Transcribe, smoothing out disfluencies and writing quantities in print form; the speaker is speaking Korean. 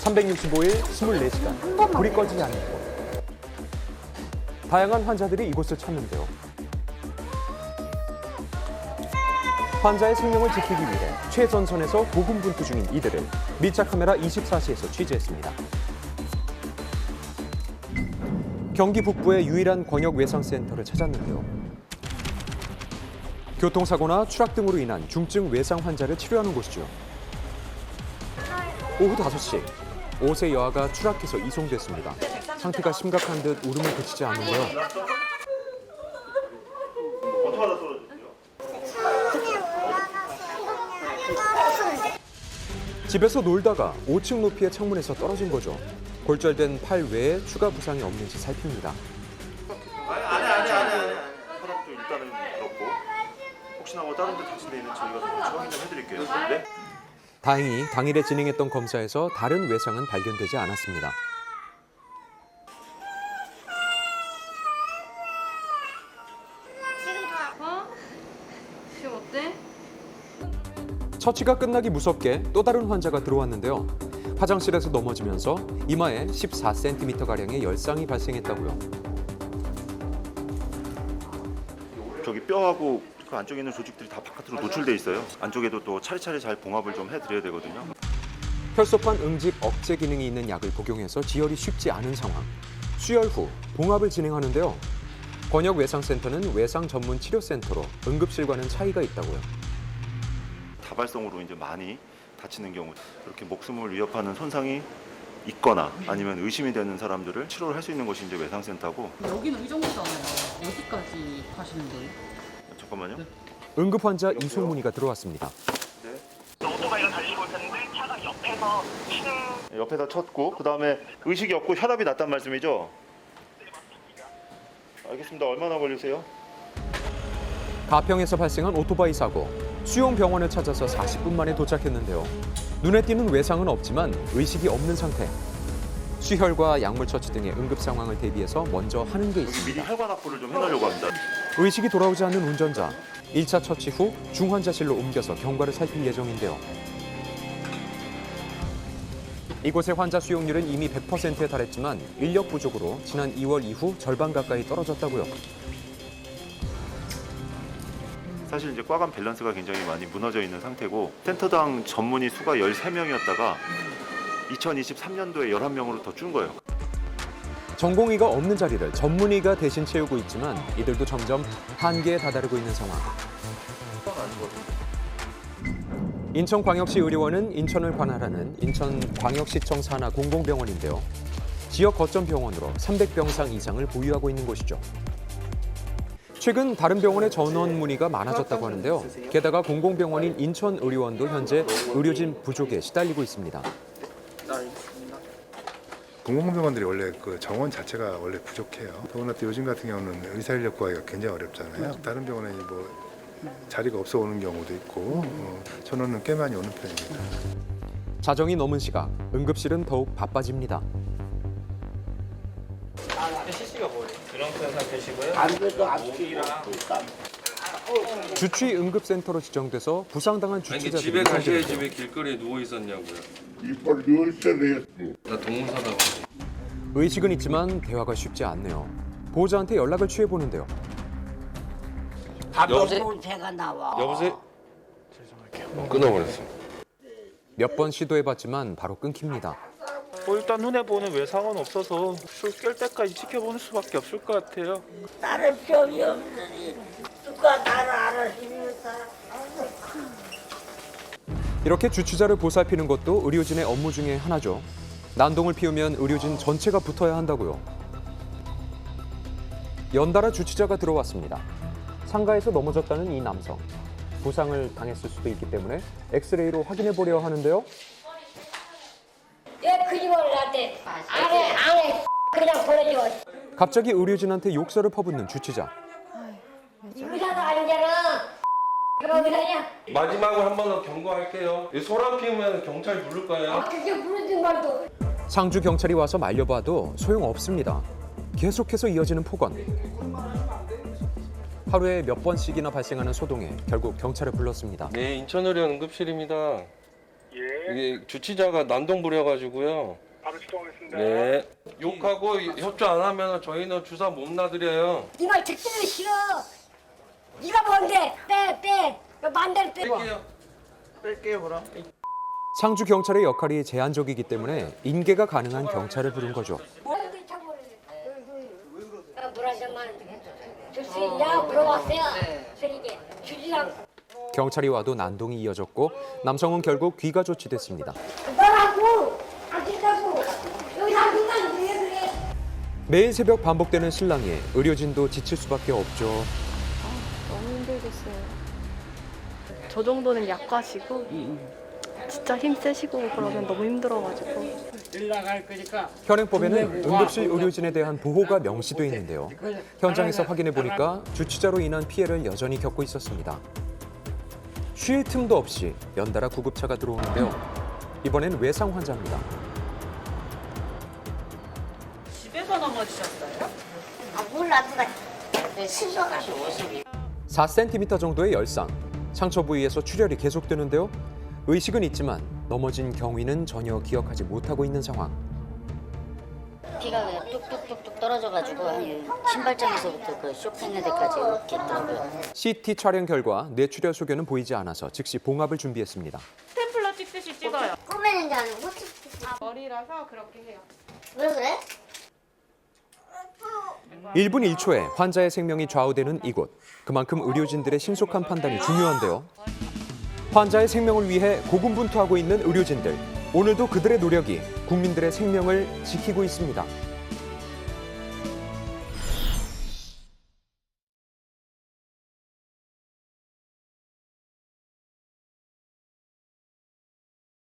365일 24시간 불이 꺼지지 않는 곳. 다양한 환자들이 이곳을 찾는데요. 환자의 생명을 지키기 위해 최전선에서 고군분투 중인 이들을 밀착 카메라 24시에서 취재했습니다. 경기 북부의 유일한 권역 외상센터를 찾았는데요. 교통사고나 추락 등으로 인한 중증 외상 환자를 치료하는 곳이죠. 오후 5시, 5세 여아가 추락해서 이송됐습니다. 상태가 심각한 듯 울음을 그치지 않는데요. 집에서 놀다가 5층 높이의 창문에서 떨어진 거죠. 골절된 팔 외에 추가 부상이 없는지 살핍니다. 아니. 혈압도 일단은 그렇고 혹시나 뭐 다른 데 다친 데 있는 저희가 좀 확인 좀 해드릴게요. 네? 다행히 당일에 진행했던 검사에서 다른 외상은 발견되지 않았습니다. 지금 어때? 처치가 끝나기 무섭게 또 다른 환자가 들어왔는데요. 화장실에서 넘어지면서 이마에 14cm가량의 열상이 발생했다고요. 저기 뼈하고 그 안쪽에 있는 조직들이 다 바깥으로 노출돼 있어요. 안쪽에도 또 차례차례 잘 봉합을 좀 해드려야 되거든요. 혈소판 응집 억제 기능이 있는 약을 복용해서 지혈이 쉽지 않은 상황. 수혈 후 봉합을 진행하는데요. 권역 외상센터는 외상 전문 치료센터로 응급실과는 차이가 있다고요. 다발성으로 이제 많이 다치는 경우, 이렇게 목숨을 위협하는 손상이 있거나 아니면 의심이 되는 사람들을 치료를 할 수 있는 것이 이제 외상센터고. 여기는 의정부잖아요. 어디까지 가시는 거예요? 잠깐만요. 응급 환자 이송 문의가 들어왔습니다. 오토바이가 달리고 있었는데 차가 옆에서 치는 옆에다 쳤고 그 다음에 의식이 없고 혈압이 낮단 말씀이죠? 알겠습니다. 얼마나 걸리세요? 가평에서 발생한 오토바이 사고. 수용병원을 찾아서 40분 만에 도착했는데요. 눈에 띄는 외상은 없지만 의식이 없는 상태. 수혈과 약물 처치 등의 응급 상황을 대비해서 먼저 하는 게 미리 있습니다. 혈관 확보를 좀 해놓으려고 합니다. 의식이 돌아오지 않는 운전자. 1차 처치 후 중환자실로 옮겨서 경과를 살필 예정인데요. 이곳의 환자 수용률은 이미 100%에 달했지만 인력 부족으로 지난 2월 이후 절반 가까이 떨어졌다고요. 사실 이제 과간 밸런스가 굉장히 많이 무너져 있는 상태고 센터당 전문의 수가 13명이었다가 2023년도에 11명으로 더 준 거예요. 전공의가 없는 자리를 전문의가 대신 채우고 있지만 이들도 점점 한계에 다다르고 있는 상황. 인천광역시 의료원은 인천을 관할하는 인천광역시청 산하 공공병원인데요. 지역 거점 병원으로 300병상 이상을 보유하고 있는 곳이죠. 최근 다른 병원의 전원 문의가 많아졌다고 하는데요. 게다가 공공병원인 인천의료원도 현재 의료진 부족에 시달리고 있습니다. 공공병원들이 원래 그 정원 자체가 원래 부족해요. 더구나 또 요즘 같은 경우는 의사 인력 구하기가 굉장히 어렵잖아요. 다른 병원에 뭐 자리가 없어 오는 경우도 있고 전원은 꽤 많이 오는 편입니다. 자정이 넘은 시각, 응급실은 더욱 바빠집니다. 주취 응급센터로 지정돼서 부상당한 아니 주치자들이 집에 가셔야 이송되는데요. 집에 길거리에 누워 있었냐고요. 이빨 열쇠네. 나 동문사다. 의식은 있지만 대화가 쉽지 않네요. 보호자한테 연락을 취해보는데요. 밥먹으면 배가 나와. 여보세요? 끊어버렸어. 몇 번 시도해봤지만 바로 끊깁니다. 일단 눈에 보는 외상은 없어서 술 깰 때까지 지켜보는 수밖에 없을 것 같아요. 나를 병이 없으니 누가 나를 알아주는 사람. 이렇게 주치자를 보살피는 것도 의료진의 업무 중에 하나죠. 난동을 피우면 의료진 전체가 붙어야 한다고요. 연달아 주치자가 들어왔습니다. 상가에서 넘어졌다는 이 남성. 부상을 당했을 수도 있기 때문에 엑스레이로 확인해 보려 하는데요. 왜 그 집을 나한테 안해 그냥 보내줘. 갑자기 의료진한테 욕설을 퍼붓는 주치자. 의사도 아니잖아. 그럼 의사냐? 마지막으로 한 번 더 경고할게요. 소란 피우면 경찰 부를 거예요. 그게 부르지 말도. 상주 경찰이 와서 말려봐도 소용없습니다. 계속해서 이어지는 폭언. 하루에 몇 번씩이나 발생하는 소동에 결국 경찰을 불렀습니다. 네, 인천의료 응급실입니다. 예. 이게 주치자가 난동 부려가지고요. 바로 출동하겠습니다. 네. 욕하고 협조 안 하면 저희는 주사 못 놔드려요. 네 말 듣기는 싫어. 네가 뭔데? 빼. 만대를 빼고. 뺄게요 그럼. 상주 경찰의 역할이 제한적이기 때문에 인계가 가능한 경찰을 부른 거죠. 물한 잔만 줄 수 있냐 물어봤어요. 그러니까 주지 않고. 경찰이 와도 난동이 이어졌고 남성은 결국 귀가 조치됐습니다. 너라고 안 된다고 여기 안 된다고 왜 그래? 매일 새벽 반복되는 실랑이에 의료진도 지칠 수밖에 없죠. 너무 힘들겠어요. 저 정도는 약하시고 진짜 힘 세시고 그러면 너무 힘들어가지고. 현행법에는 응급실 의료진에 대한 보호가 명시돼 있는데요. 현장에서 확인해 보니까 주치자로 인한 피해를 여전히 겪고 있었습니다. 쉴 틈도 없이 연달아 구급차가 들어오는데요. 이번엔 외상 환자입니다. 집에서 넘어지셨어요? 아 몰라 누가 실수가지고 4cm 정도의 열상, 상처 부위에서 출혈이 계속되는데요. 의식은 있지만 넘어진 경위는 전혀 기억하지 못하고 있는 상황. 피가 그냥 뚝뚝뚝뚝 떨어져가지고 한 신발장에서부터 그 쇼핑는 데까지 이렇게 있더라고요. CT 촬영 결과 뇌출혈 소견은 보이지 않아서 즉시 봉합을 준비했습니다. 스탬플러 찍듯이 찍어요. 꾸며낸지 않고 머리라서 그렇게 해요. 왜 그래? 1분 1초에 환자의 생명이 좌우되는 이곳. 그만큼 의료진들의 신속한 판단이 중요한데요. 환자의 생명을 위해 고군분투하고 있는 의료진들. 오늘도 그들의 노력이 국민들의 생명을 지키고 있습니다.